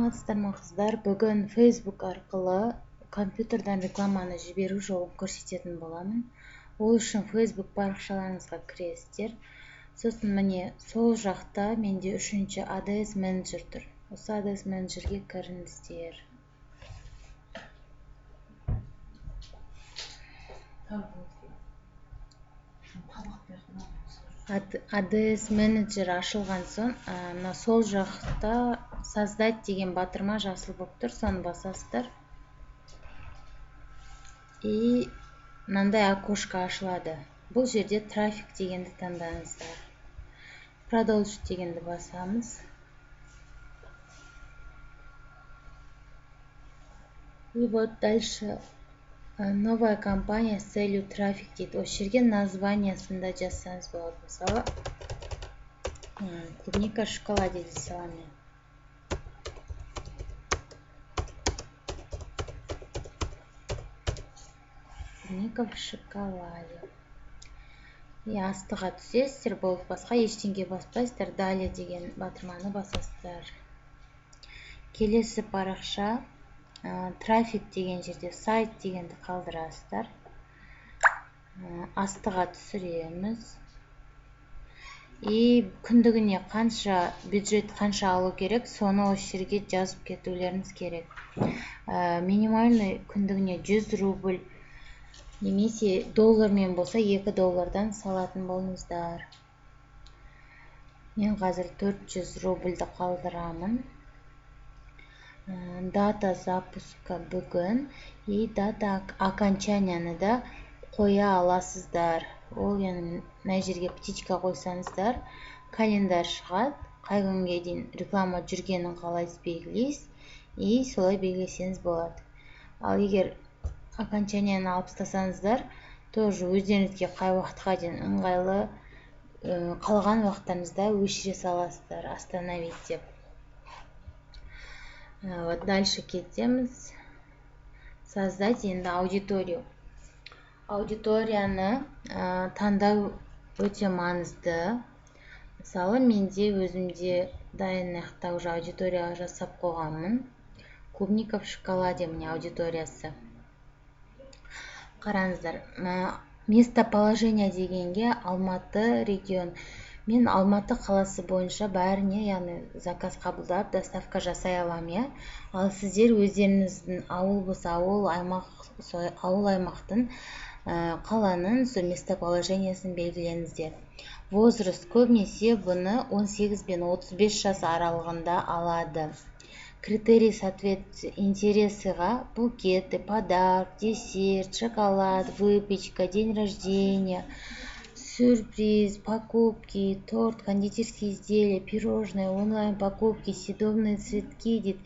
Саламатсыздармы қыздар? Бүгін Facebook арқылы компьютерден рекламаны жіберу жолын көрсететін боламын. Ол үшін Facebook парақшаларыңызға кіресіздер. Сосын міне сол жақта менде үшінші ADS менеджер тұр. Осы ADS менеджерге кіріңіздер. ADS менеджер ашылған соң, сол жақта создать деген батырма жасыл болып тұр, соны басасыздар. И мынандай окошко ашылады. Бұл жерде трафик дегенді таңдаңыздар. Продолжить дегенді басамыз. И вот дальше новая компания с целью трафик дейді. Осы жерге названиясында жазсаңыз болады. Мысалы, клубника в шоколаде дей саламын. Клубника в шоколаде. И астыға түсесіздер, болып басқа ештеңе баспайсыздар. Далее деген батырманы басасыздар. Келесі парақша трафик деген жерде сайт дегенді қалдырасыздар. Астыға түсіреміз. И күндігіне қанша бюджет қанша алу керек, соны осы жерге жазып кетулеріңіз керек. Минимальный күндігіне 100 рубль немесе доллармен болса 2 доллардан салатын болыңыздар. Мен қазір 400 рубльді қалдырамын. Дата запуска бүгін и дата окончанияны да қоя аласыздар. Ол яғни мына жерге птичка қойсаңыздар, календарь шығады, қай күнге дейін реклама жүргенін қалайсыз белгілейсіз, и солай белгілесеңіз болады. Ал егер окончанияны алып тастасаңыздар, тоже өздеріңізге қай уақытқа дейін ыңғайлы, қалған уақыттарыңызда өшіре саласыздар, остановить деп. Вот дальше кетеміз. Создать енді аудиторию. Аудиторияны таңдау өте маңызды. Мысалы, менде өзімде дайын уже аудитория жасап қойғанмын. Клубника в шоколаде міне аудиториясы. Қараңыздар, местоположение дегенге Алматы регион. Мен Алматы қаласы бойынша бәріне, яғни заказ қабылдап, доставка жасай аламын. Ал сіздер өздеріңіздің ауыл болса ауыл, аймақтың қаланың местоположениесін белгілеңіздер. Возраст көбінесе бұны 18 пен 35 жас аралығында алады. Критерий соответствия интересыға букеты, подарок, десерт, шоколад, выпечка, день рождения, сюрприз, покупки, торт, кондитерские изделия, пирожные, онлайн покупки, съедобные цветки дейді.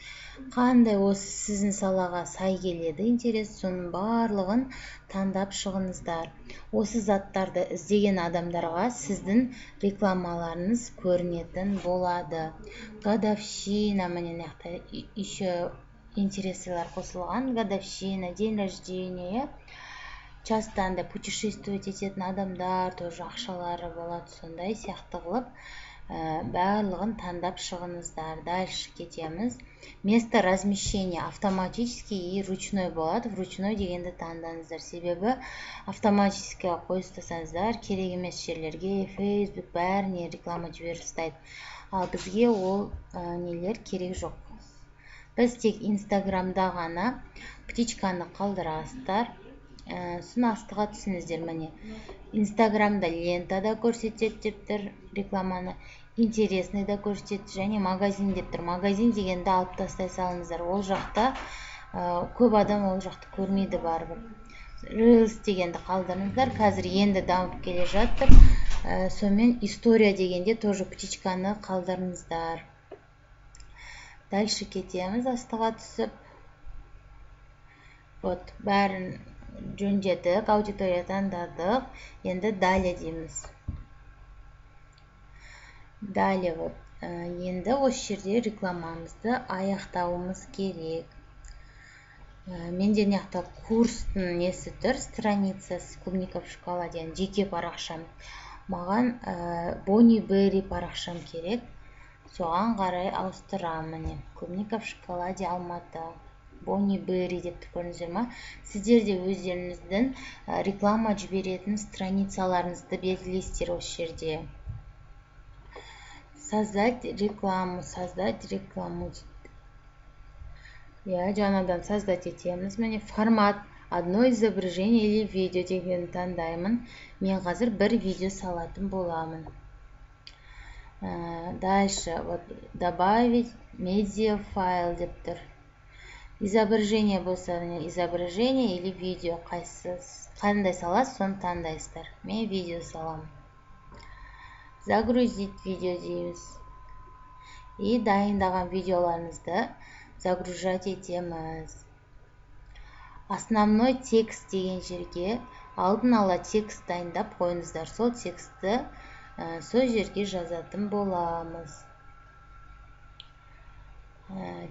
Қандай осы сіздің салаға сай келеді интерес, соның барлығын таңдап шығыңыздар. Осы заттарды іздеген адамдарға сіздің рекламаларыңыз көрінетін болады. Годовщина, міне еще интересілер қосылған. Годовщина, день рождения. Часто анда путешествовать ететін адамдар, тоже ақшалары болады, сондай сияқты қылып, барлығын таңдап шығыңыздар. Дальше кетеміз. Место размещения автоматически и ручной болады. Ручной дегенді таңдаңыздар. Себебі автоматически қойыстасаңыздар, керек емес жерлерге, Facebook бәріне реклама жіберіп тастайды. Ал бізге ол нелер керек жоқ. Біз тек Инстаграмда ғана птичканы қалдырасыздар. Сосын астыға түсіңіздер, міне. Инстаграмда лентада көрсетеді дептір рекламаны, интересный да көрсетеді, және магазин дептір. Магазин дегенді алып тастай салыңыздар. Ол жақта көп адам ол жақты көрмейді барып. Reels дегенді қалдырыңыздар. Қазір енді дамып келе жатыр. Сонымен история дегенде тоже птичканы қалдырыңыздар. Дальше кетеміз астыға түсіп. Вот, бәрін жөндедік, аудитория таңдадық. Енді далее дейміз. Далее вот, енді осы жерде рекламамызды аяқтауымыз керек. Менде неқта курстың несі тұр, страницасы клубника в шоколаде, жеке парақшам. Маған Бонни Берри парақшам керек. соған қарай ауыстырамын. Клубника в шоколаде Алматы. Бонни Берри деп көрдіңіздер ма? Сіздер де өздеріңіздің реклама жіберетін страницаларыңызды белгілейсіздер осы жерде. Создать рекламу. Жаңадан создать етеміз. Міне формат одно изображение или видео дегенді таңдаймын. Мен қазір бір видео салатын боламын. Дальше добавить медиа файл деп тұр. Изображение болса, изображение или видео қандай саласыз, соны таңдайсыздар. Мен видео саламын. Загрузить видео дейміз. И дайындаған видеоларыңызды загружать етеміз. Основной текст деген жерге алдын ала текст дайындап қойыңыздар. Сол текстті сол жерге жазатын боламыз.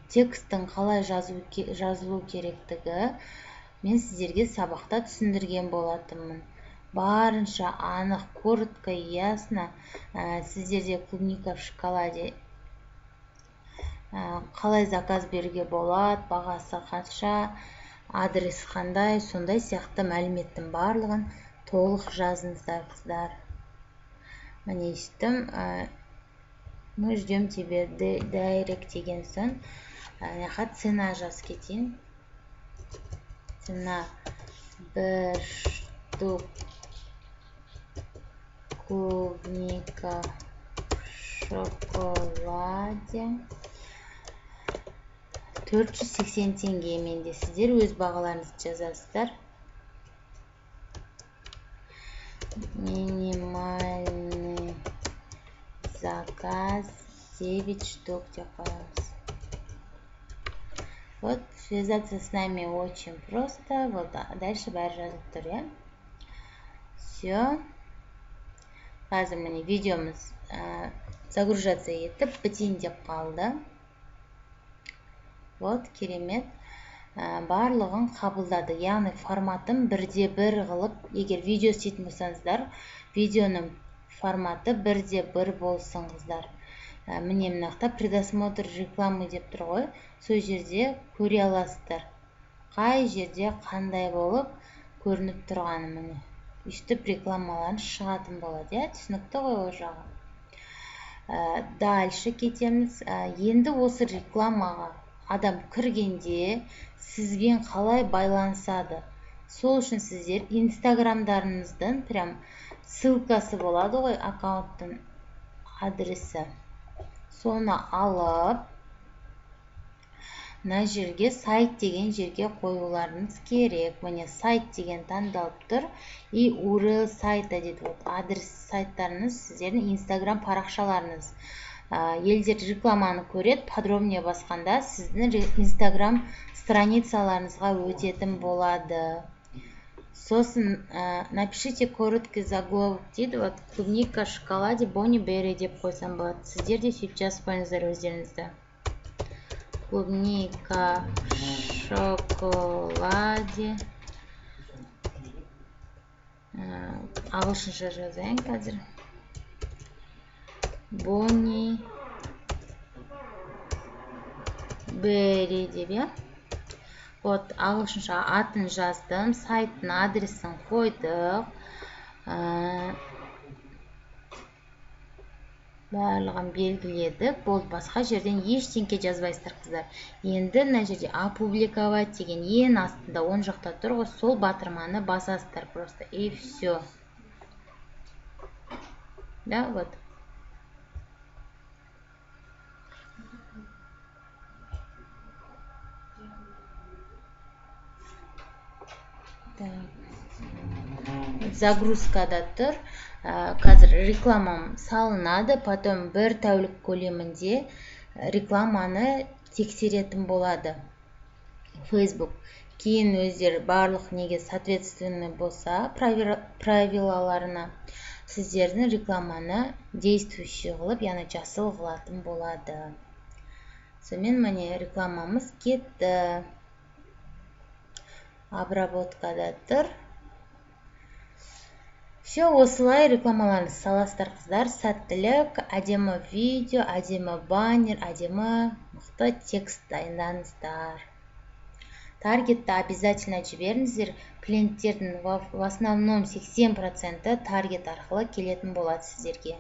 Тексттің қалай жазылу керектігі мен сіздерге сабақта түсіндірген болатынмын. Барынша анық, коротко, ясно. Сіздерде клубника в шоколаде қалай заказ беруге болады, бағасы қанша, адрес қандай, сондай сияқты мәліметтің барлығын толық жазыңыздар, қыздар. Міне естім. Мы ждем тебе дайрект деген соң. Цена жаз кетейін. Цена бір штук клубника в шоколаде 480 теңге. Менде сіздер өз бағаларыңызды жазасыздар. Минимальный заказ 9 штук деп қоямыз. Вот, связаться с нами очень просто. Вот, дальше бәрі жазылып тұр, я? Все. Қазір міне видеомыз загружаться етіп, бітейін деп қалды. Вот, керемет. Барлығын қабылдады. Яғни форматын бірде бір қылып, егер видео істейтін болсаңыздар, видеоның форматы бірде бір болсын, қыздар. Міне мынақта предосмотр рекламы деп тұр ғой. Сол жерде көре аласыздар. Қай жерде қандай болып көрініп тұрғаны міне. Үштіп рекламаларын шығатын болады. Түсінікті ғой ол жағы. Дальше кетеміз. Енді осы рекламаға адам кіргенде сізбен қалай байланысады. Сол үшін сіздер инстаграмдарыңыздың прям ссылкасы болады ғой, аккаунттың адресі. Соны алып, мына жерге сайт деген жерге қоюларыңыз керек. Міне сайт деген таңдалып тұр. И URL сайта дейді. Адрес сайттарыңыз сіздердің инстаграм парақшаларыңыз. Елдер рекламаны көреді, подробнее басқанда сіздің инстаграм страницаларыңызға өтетін болады. Сосын напишите короткий заголовок дейді. Вот клубника в шоколаде Бонни Берри деп қойсам болады. Сіздер де сөйтіп жазып қойыңыздар өздеріңізді. Клубника в шоколаде. Ағылшынша жазайын қазір. Бонни Берри деп, я? Вот, ағылшынша атын жаздым, сайттың адресін қойдық. Барлығын белгіледік. Болды, басқа жерден ештеңке жазбайсыздар, қыздар. Енді мына жерде опубликовать деген ең астында оң жақта тұр ғой, сол батырманы басасыздар просто. И все. Да, вот. Загрузкада тұр. Қазір рекламам салынады, потом бір тәулік көлемінде рекламаны тексеретін болады Facebook. Кейін өздер барлық неге соответственно болса, правилаларына сіздердің рекламаны действующий қылып, яғни жасыл қылатын болады. Сонымен міне рекламамыз кетті. Обработкада тұр. Все, осылай рекламаларыңызды саласыздар қыздар. Сәттілік, әдемі видео, әдемі баннер, әдемі мықты текст дайындаңыздар. Таргетті обязательно жіберіңіздер. Клиенттердің в основном 80% таргет арқылы келетін болады сіздерге.